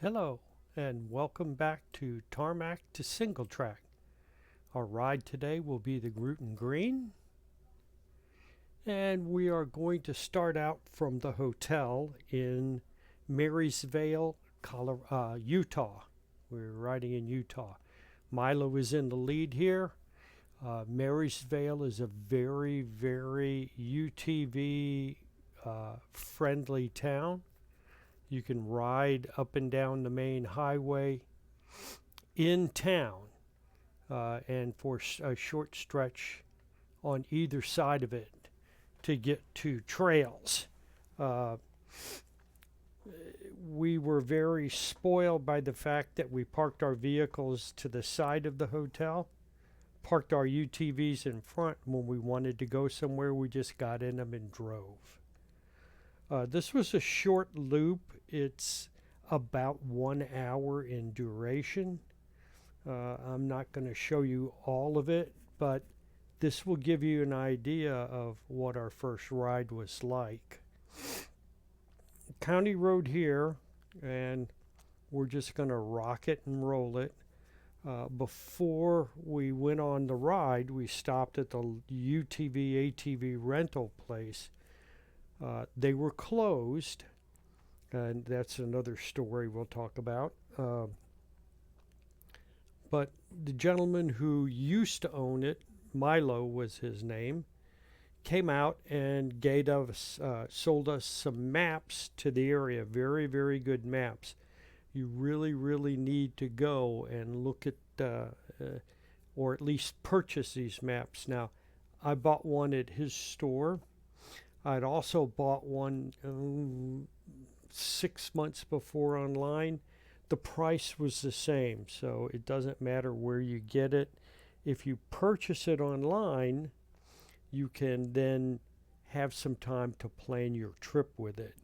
Hello, and welcome back to Tarmac to Single Track. Our ride today will be the Gruton Green, and we are going to start out from the hotel in Marysvale, Utah. We're riding in Utah. Milo is in the lead here. Marysvale is a very UTV friendly town. You can ride up and down the main highway in town and for a short stretch on either side of it to get to trails. Uh, we were very spoiled by the fact that we parked our vehicles to the side of the hotel, parked our UTVs in front. When we wanted to go somewhere, we just got in them and drove. This was a short loop. It's about 1 hour in duration. I'm not going to show you all of it, but this will give you an idea of what our first ride was like. County road here, and we're just going to rock it and roll it. Before we went on the ride, we stopped at the UTV ATV rental place. They were closed, and that's another story we'll talk about. But the gentleman who used to own it, Milo was his name, came out and sold us some maps to the area. Very good maps. You really need to go and look at, or at least purchase these maps. Now, I bought one at his store. I'd also bought one 6 months before online. The price was the same, so it doesn't matter where you get it. If you purchase it online, you can then have some time to plan your trip with it.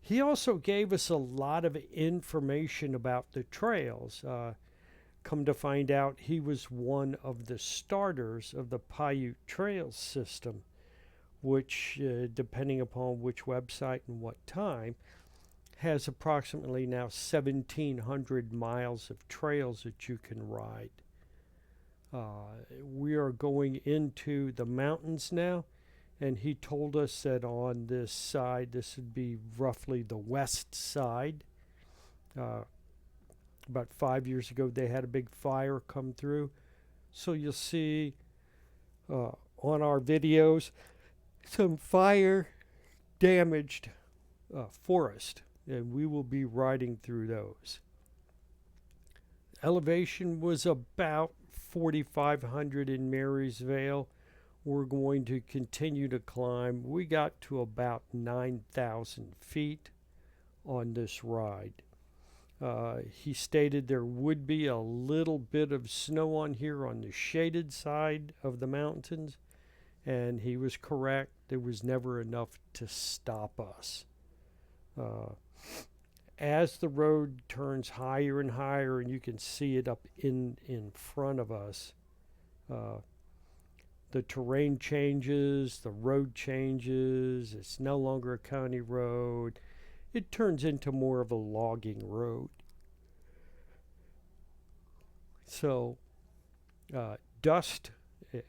He also gave us a lot of information about the trails. Come to find out, he was one of the starters of the Paiute Trails system, which, depending upon which website and what time, has approximately now 1,700 miles of trails that you can ride. We are going into the mountains now, and he told us that on this side, this would be roughly the west side. About 5 years ago, they had a big fire come through. So you'll see on our videos some fire damaged forest, and we will be riding through those. Elevation was about 4,500 in Marysvale. We're going to continue to climb. We got to about 9,000 feet on this ride. He stated there would be a little bit of snow on here on the shaded side of the mountains, and he was correct. There was never enough to stop us. As the road turns higher and higher, and you can see it up in front of us, the terrain changes, the road changes. It's no longer a county road. It turns into more of a logging road. So dust,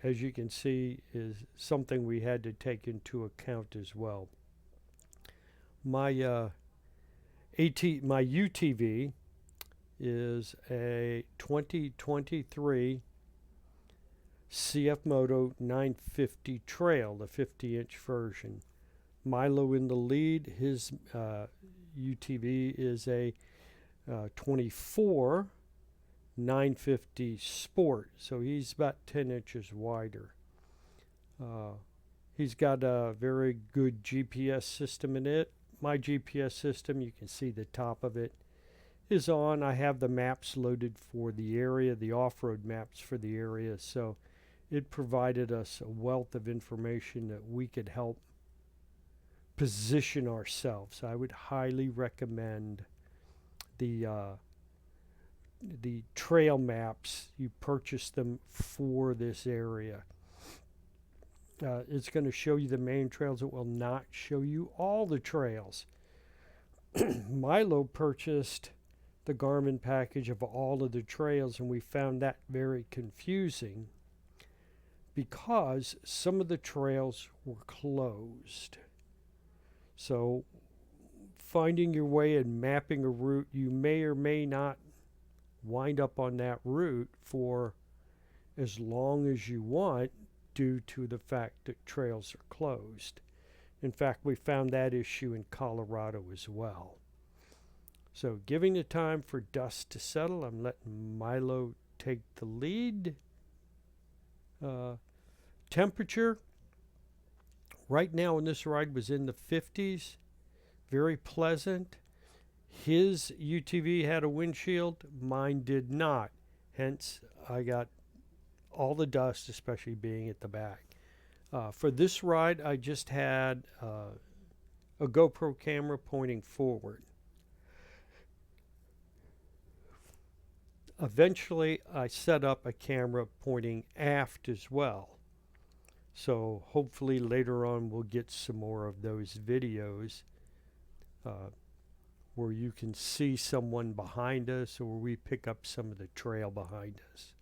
as you can see, is something we had to take into account as well. My UTV is a 2023 CF Moto 950 Trail, the 50-inch version. Milo in the lead. His UTV is a 24 950 Sport, so he's about 10 inches wider. He's got a very good GPS system in it. My GPS system, you can see the top of it, is on. I have the maps loaded for the area, the off-road maps for the area, so it provided us a wealth of information that we could help position ourselves. I would highly recommend the trail maps. You purchase them for this area. It's going to show you the main trails. It will not show you all the trails. Milo purchased the Garmin package of all of the trails, and we found that very confusing because some of the trails were closed. So finding your way and mapping a route, you may or may not wind up on that route for as long as you want due to the fact that trails are closed. In fact, we found that issue in Colorado as well. So giving the time for dust to settle, I'm letting Milo take the lead. Temperature right now on this ride was in the 50s. Very pleasant. His UTV had a windshield. Mine did not. Hence, I got all the dust, especially being at the back. For this ride, I just had a GoPro camera pointing forward. Eventually, I set up a camera pointing aft as well. So hopefully later on we'll get some more of those videos where you can see someone behind us or we pick up some of the trail behind us.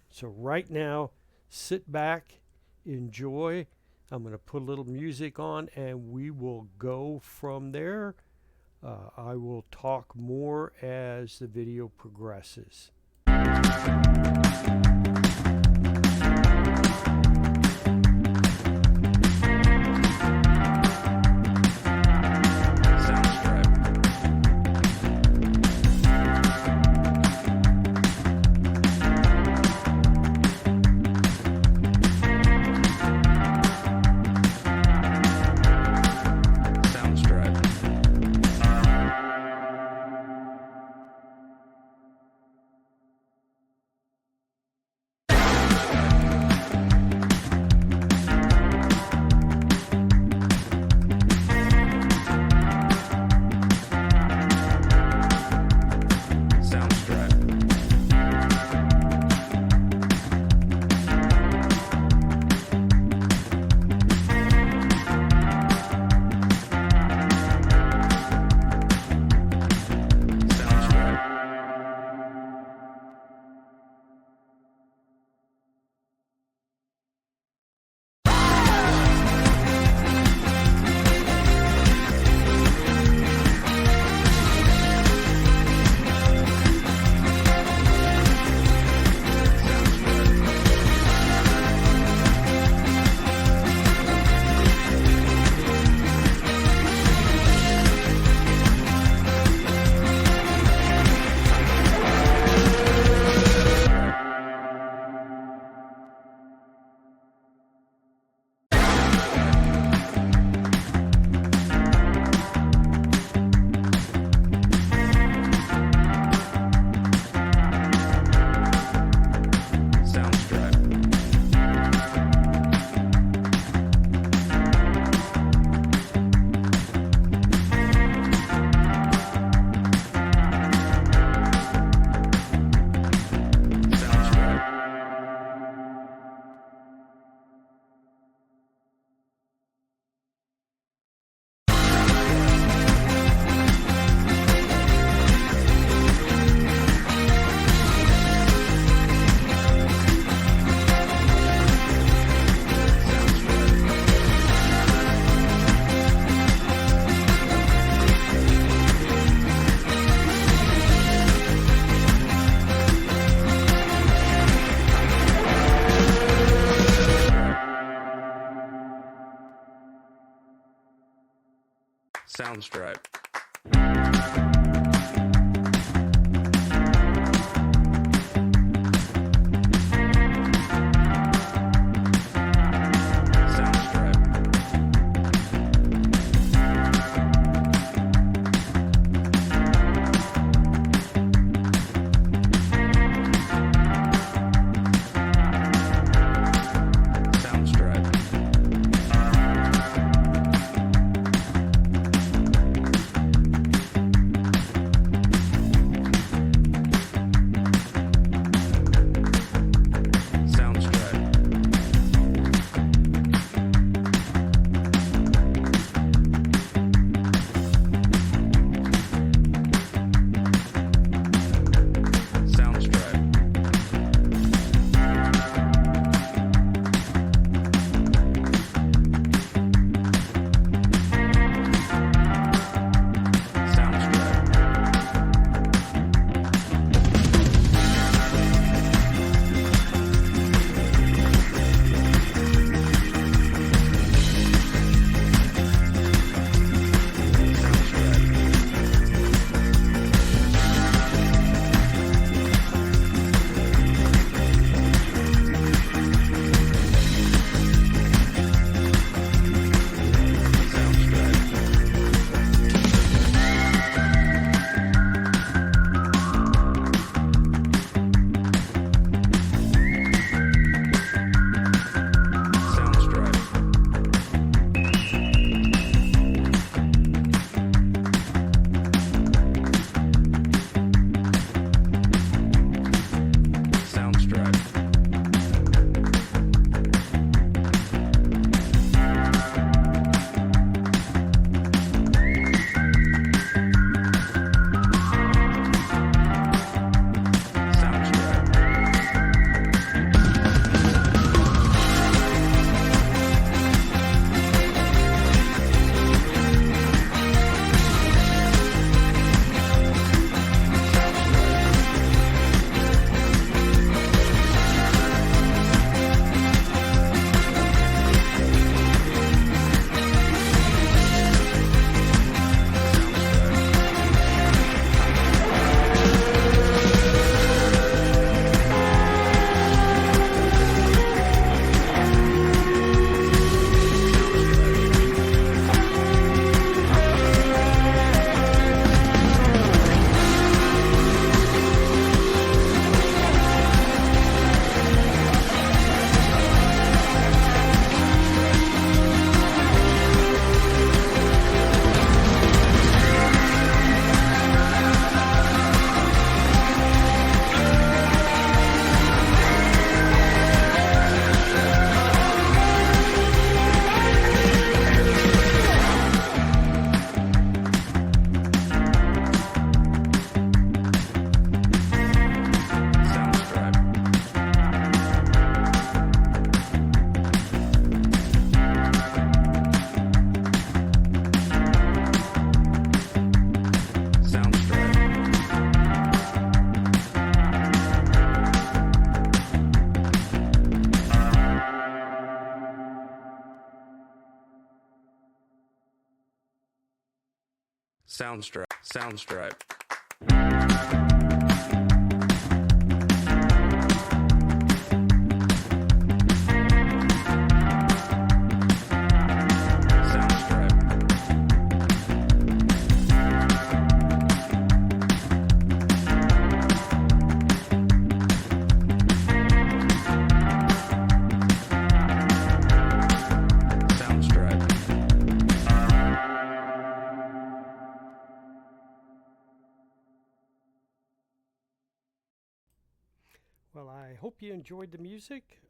So right now, sit back, enjoy. I'm going to put a little music on and we will go from there. I will talk more as the video progresses. Soundstripe. Soundstripe. Well, I hope you enjoyed the music.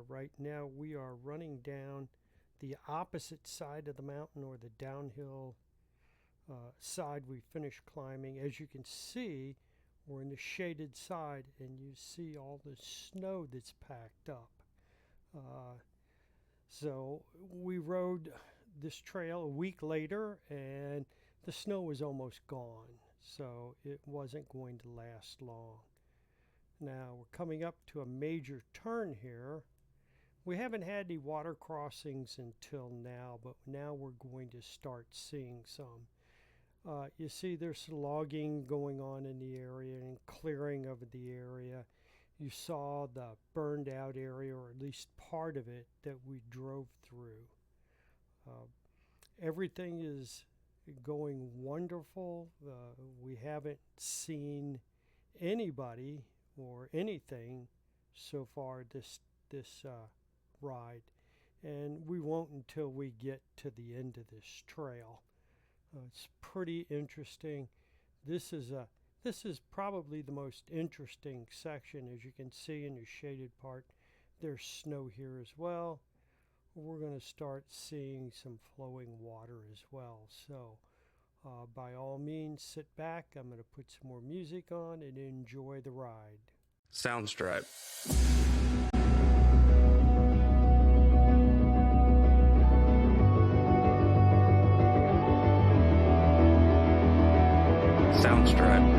Right now we are running down the opposite side of the mountain, or the downhill side we finished climbing. As you can see, we're in the shaded side, and you see all the snow that's packed up. So we rode this trail a week later, and the snow was almost gone, so it wasn't going to last long. Now we're coming up to a major turn here. We haven't had any water crossings until now, but now we're going to start seeing some. You see there's logging going on in the area and clearing of the area. You saw the burned out area, or at least part of it, that we drove through. Everything is going wonderful. We haven't seen anybody or anything so far this ride, and we won't until we get to the end of this trail. It's pretty interesting. This is probably the most interesting section. As you can see in the shaded part, there's snow here as well. We're going to start seeing some flowing water as well. So by all means, sit back. I'm going to put some more music on and enjoy the ride. Soundstripe. Soundstripe.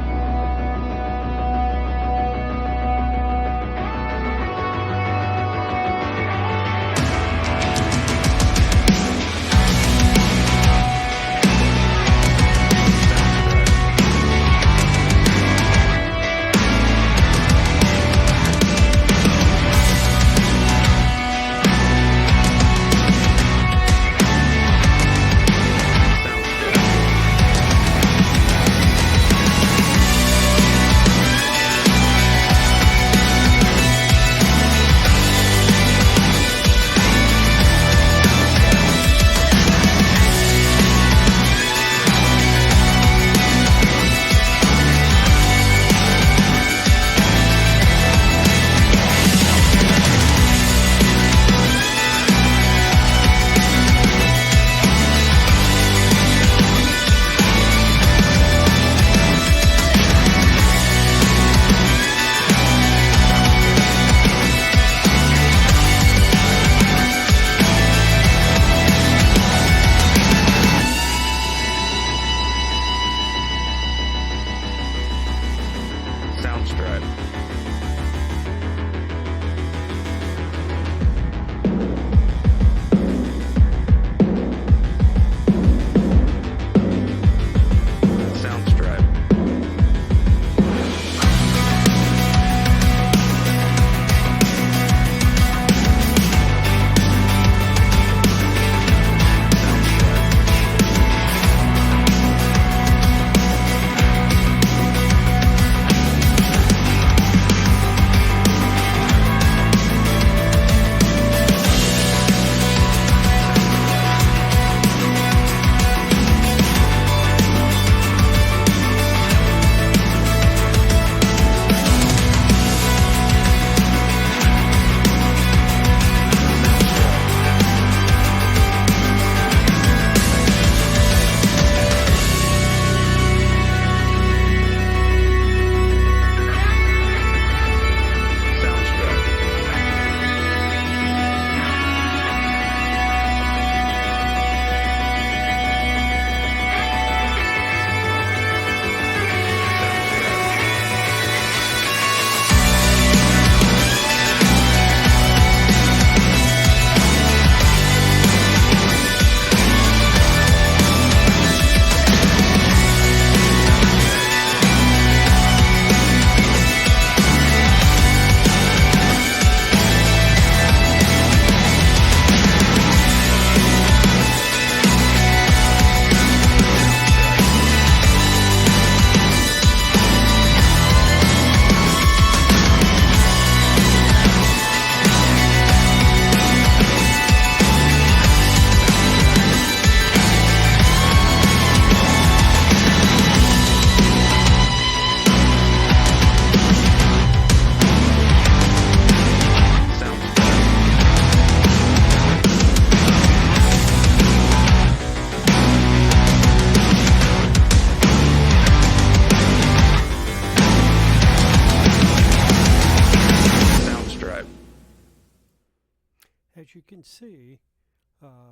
can see,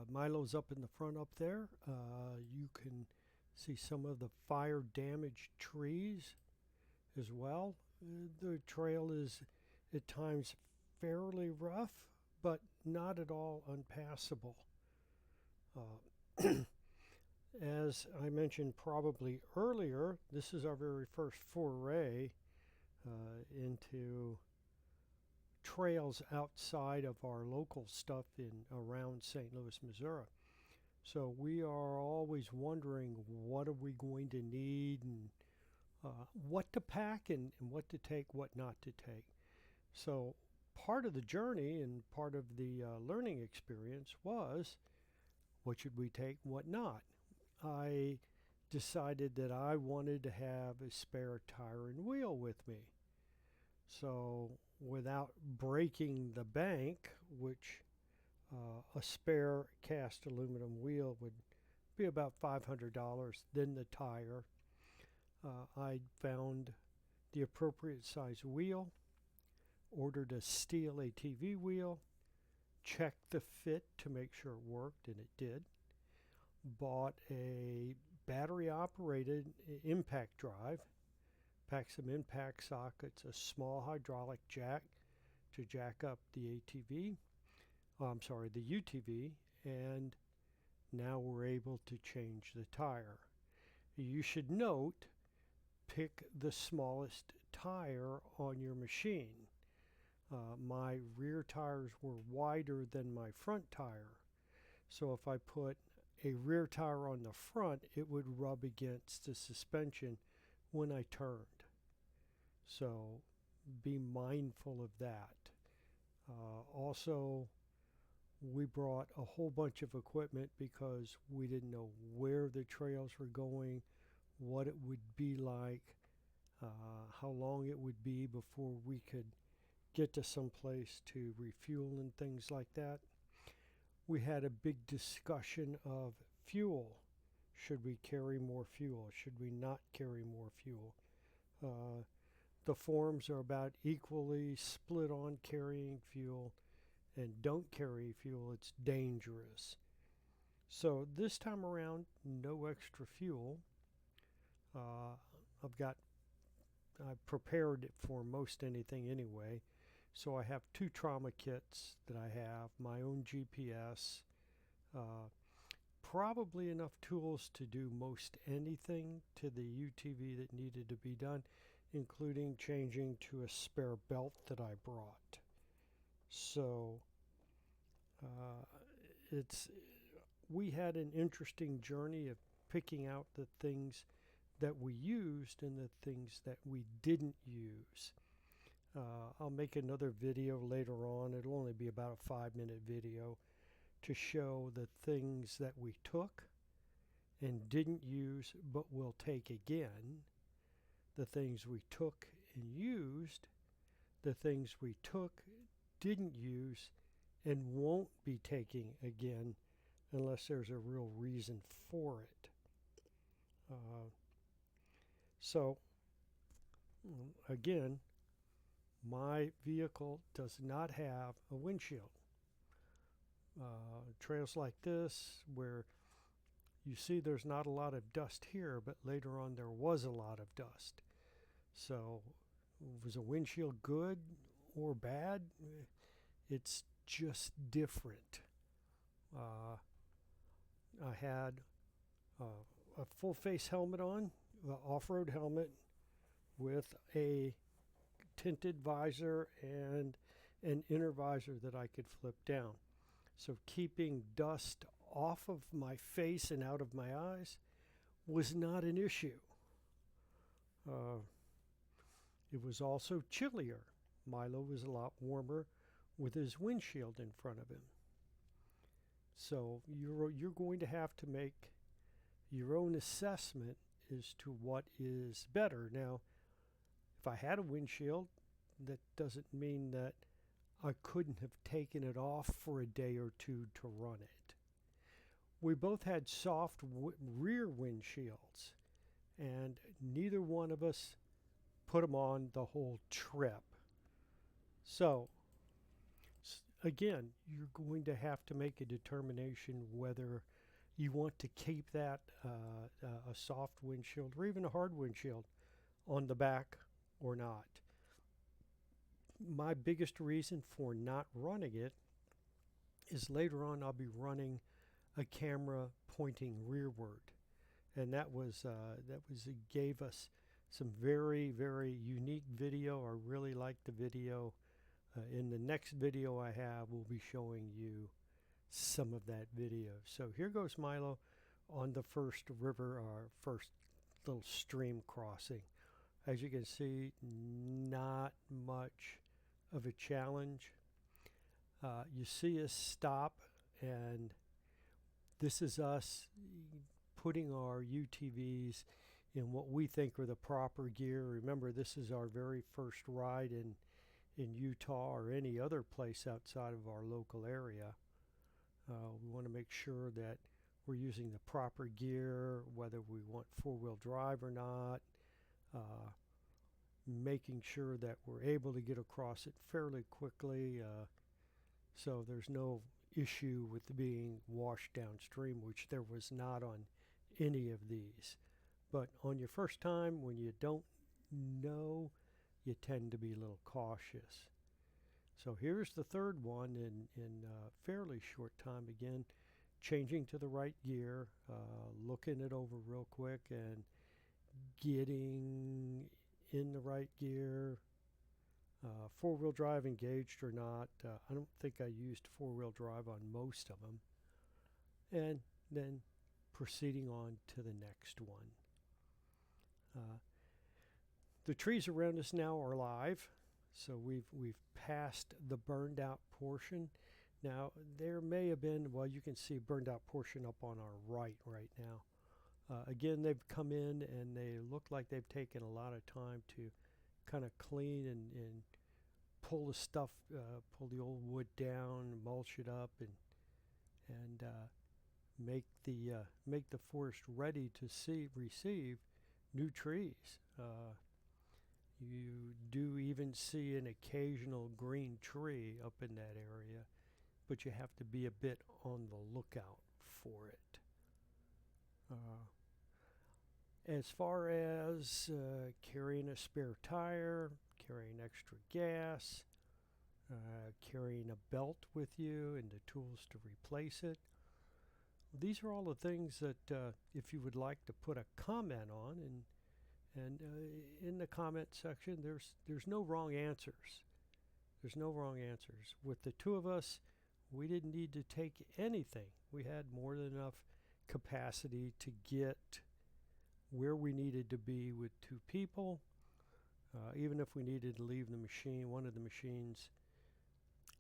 Milo's up in the front up there. You can see some of the fire damaged trees as well. The trail is at times fairly rough, but not at all unpassable. As I mentioned probably earlier, this is our very first foray into trails outside of our local stuff in around St. Louis, Missouri. So we are always wondering what are we going to need and what to pack and what to take, what not to take. So part of the journey and part of the learning experience was what should we take, what not. I decided that I wanted to have a spare tire and wheel with me. So without breaking the bank, which a spare cast aluminum wheel would be about $500, then the tire, I found the appropriate size wheel, ordered a steel ATV wheel, checked the fit to make sure it worked, and it did. Bought a battery operated impact drive, packed some impact sockets, a small hydraulic jack to jack up the ATV, the UTV, and now we're able to change the tire. You should note, pick the smallest tire on your machine. My rear tires were wider than my front tire, so if I put a rear tire on the front, it would rub against the suspension when I turned. So be mindful of that. Also, we brought a whole bunch of equipment because we didn't know where the trails were going, what it would be like, how long it would be before we could get to some place to refuel and things like that. We had a big discussion of fuel. Should we carry more fuel? Should we not carry more fuel? The forums are about equally split on carrying fuel and don't carry fuel. It's dangerous. So this time around, no extra fuel. I've prepared it for most anything anyway. So I have 2 trauma kits that I have, my own GPS, probably enough tools to do most anything to the UTV that needed to be done, including changing to a spare belt that I brought. So we had an interesting journey of picking out the things that we used and the things that we didn't use. I'll make another video later on. It'll only be about a 5-minute video to show the things that we took and didn't use but will take again, the things we took and used, the things we took, didn't use, and won't be taking again unless there's a real reason for it. So, again, my vehicle does not have a windshield. Trails like this, where you see there's not a lot of dust here, but later on there was a lot of dust. So, was a windshield good or bad? It's just different. I had a full face helmet on, an off-road helmet with a tinted visor and an inner visor that I could flip down. So keeping dust off of my face and out of my eyes was not an issue. It was also chillier. Milo was a lot warmer with his windshield in front of him. So you're going to have to make your own assessment as to what is better. Now, if I had a windshield, that doesn't mean that I couldn't have taken it off for a day or two to run it. We both had soft rear windshields, and neither one of us put them on the whole trip. So, again, you're going to have to make a determination whether you want to keep that a soft windshield or even a hard windshield on the back or not. My biggest reason for not running it is later on I'll be running a camera pointing rearward, and it gave us some very, very unique video. I really like the video. In the next video I have, we'll be showing you some of that video. So here goes Milo on the first river, our first little stream crossing. As you can see, not much of a challenge. You see us stop, and this is us putting our UTVs in what we think are the proper gear. Remember, this is our very first ride in Utah or any other place outside of our local area. We want to make sure that we're using the proper gear, whether we want four-wheel drive or not, making sure that we're able to get across it fairly quickly, so there's no issue with being washed downstream, which there was not on any of these. But on your first time, when you don't know, you tend to be a little cautious. So here's the third one in fairly short time. Again, changing to the right gear, looking it over real quick and getting in the right gear. Four-wheel drive engaged or not. I don't think I used four-wheel drive on most of them. And then proceeding on to the next one. The trees around us now are live. So we've passed the burned out portion. Now there may have been, well, you can see burned out portion up on our right now. Again, they've come in and they look like they've taken a lot of time to kind of clean and pull the stuff, pull the old wood down, mulch it up, and make the forest ready to receive new trees. You do even see an occasional green tree up in that area, but you have to be a bit on the lookout for it. As far as carrying a spare tire, carrying extra gas, carrying a belt with you and the tools to replace it, these are all the things that if you would like to put a comment on, and in the comment section, there's no wrong answers. There's no wrong answers. With the two of us, we didn't need to take anything. We had more than enough capacity to get where we needed to be with two people. Even if we needed to leave the machine, one of the machines,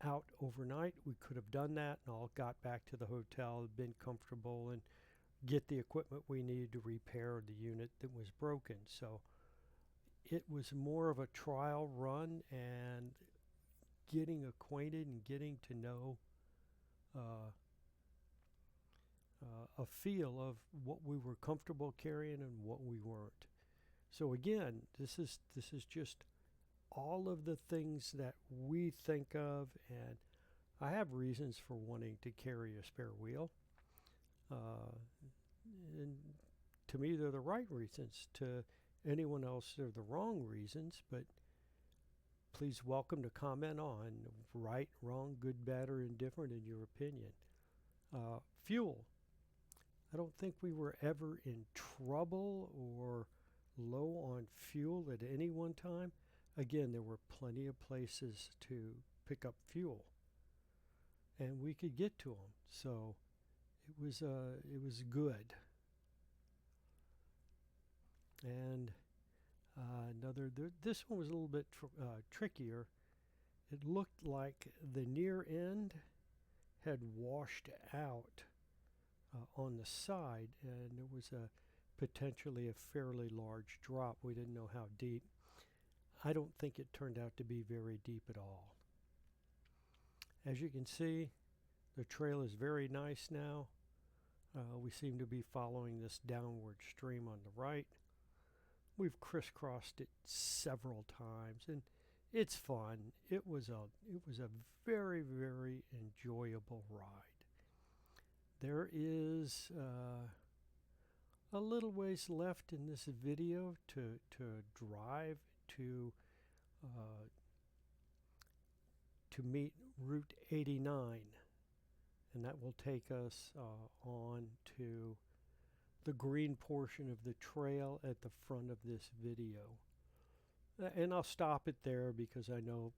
out overnight, we could have done that and all got back to the hotel, been comfortable, and get the equipment we needed to repair the unit that was broken. So it was more of a trial run and getting acquainted and getting to know a feel of what we were comfortable carrying and what we weren't. So again, this is just all of the things that we think of, and I have reasons for wanting to carry a spare wheel. And to me, they're the right reasons. To anyone else, they're the wrong reasons, but please welcome to comment on right, wrong, good, bad, or indifferent in your opinion. Fuel. I don't think we were ever in trouble or low on fuel at any one time. Again, there were plenty of places to pick up fuel, and we could get to them. So it was good. And this one was a little bit trickier. It looked like the near end had washed out on the side, and there was potentially a fairly large drop. We didn't know how deep. I don't think it turned out to be very deep at all. As you can see, the trail is very nice now. We seem to be following this downward stream on the right. We've crisscrossed it several times, and it's fun. It was a very, very enjoyable ride. There is a little ways left in this video to drive to uh, to meet Route 89, and that will take us on to the green portion of the trail at the front of this video. And I'll stop it there because I know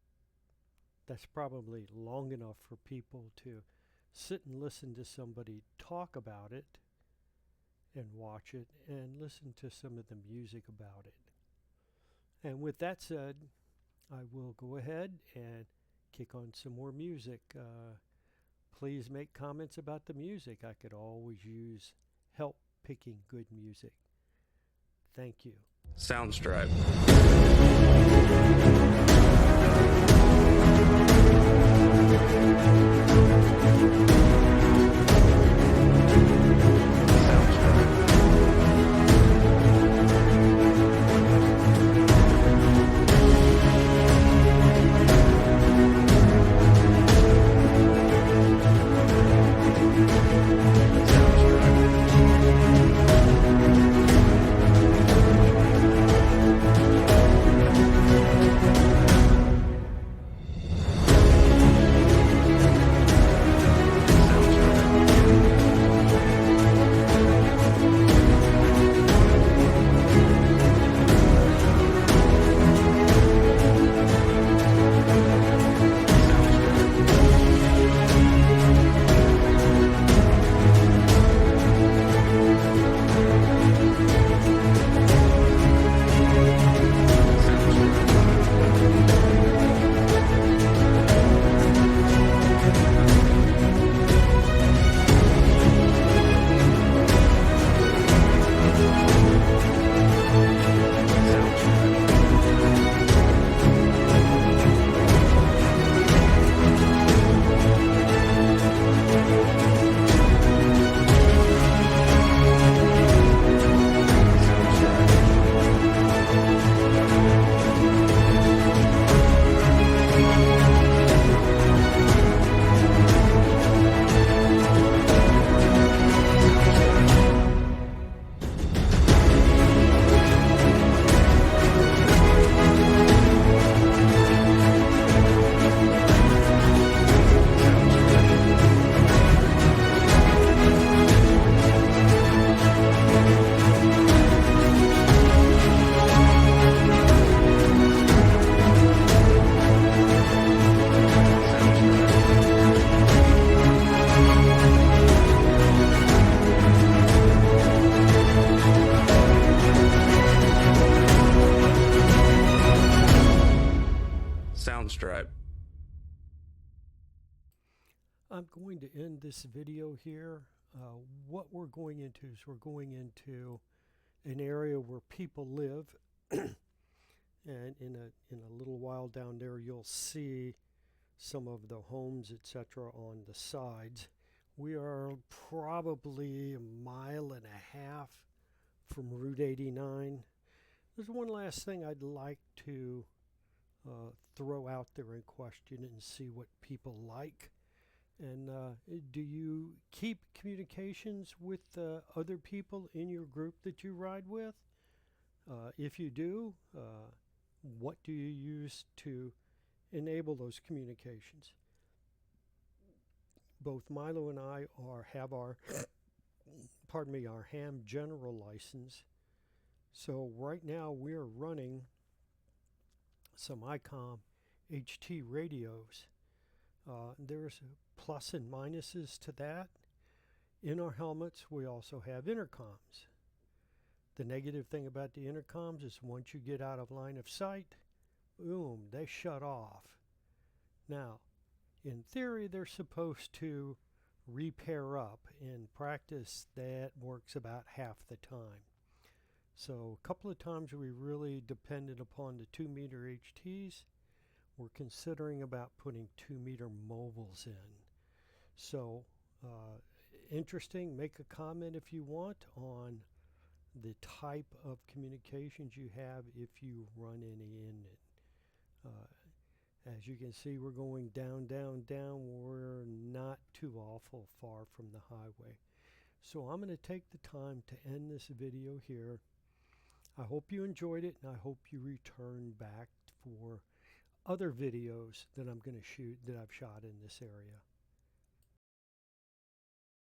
that's probably long enough for people to sit and listen to somebody talk about it and watch it and listen to some of the music about it. And with that said, I will go ahead and kick on some more music. Please make comments about the music. I could always use help picking good music. Thank you. Soundstripe. Soundstripe. I'm going to end this video here. What we're going into is we're going into an area where people live, and in a little while down there you'll see some of the homes, etc., on the sides. We are probably 1.5 miles from Route 89. There's one last thing I'd like to throw out there in question and see what people like. And do you keep communications with other people in your group that you ride with? If you do, what do you use to enable those communications? Both Milo and I have our our ham general license. So right now we're running some ICOM HT radios. There's plus and minuses to that. In our helmets, we also have intercoms. The negative thing about the intercoms is once you get out of line of sight, boom, they shut off. Now, in theory, they're supposed to repair up. In practice, that works about half the time. So a couple of times we really depended upon the 2-meter HTs. We're considering about putting 2-meter mobiles in. So interesting. Make a comment if you want on the type of communications you have if you run any in it. As you can see, we're going down, down, down. We're not too awful far from the highway. So I'm going to take the time to end this video here. I hope you enjoyed it, and I hope you return back for other videos that I'm going to shoot that I've shot in this area.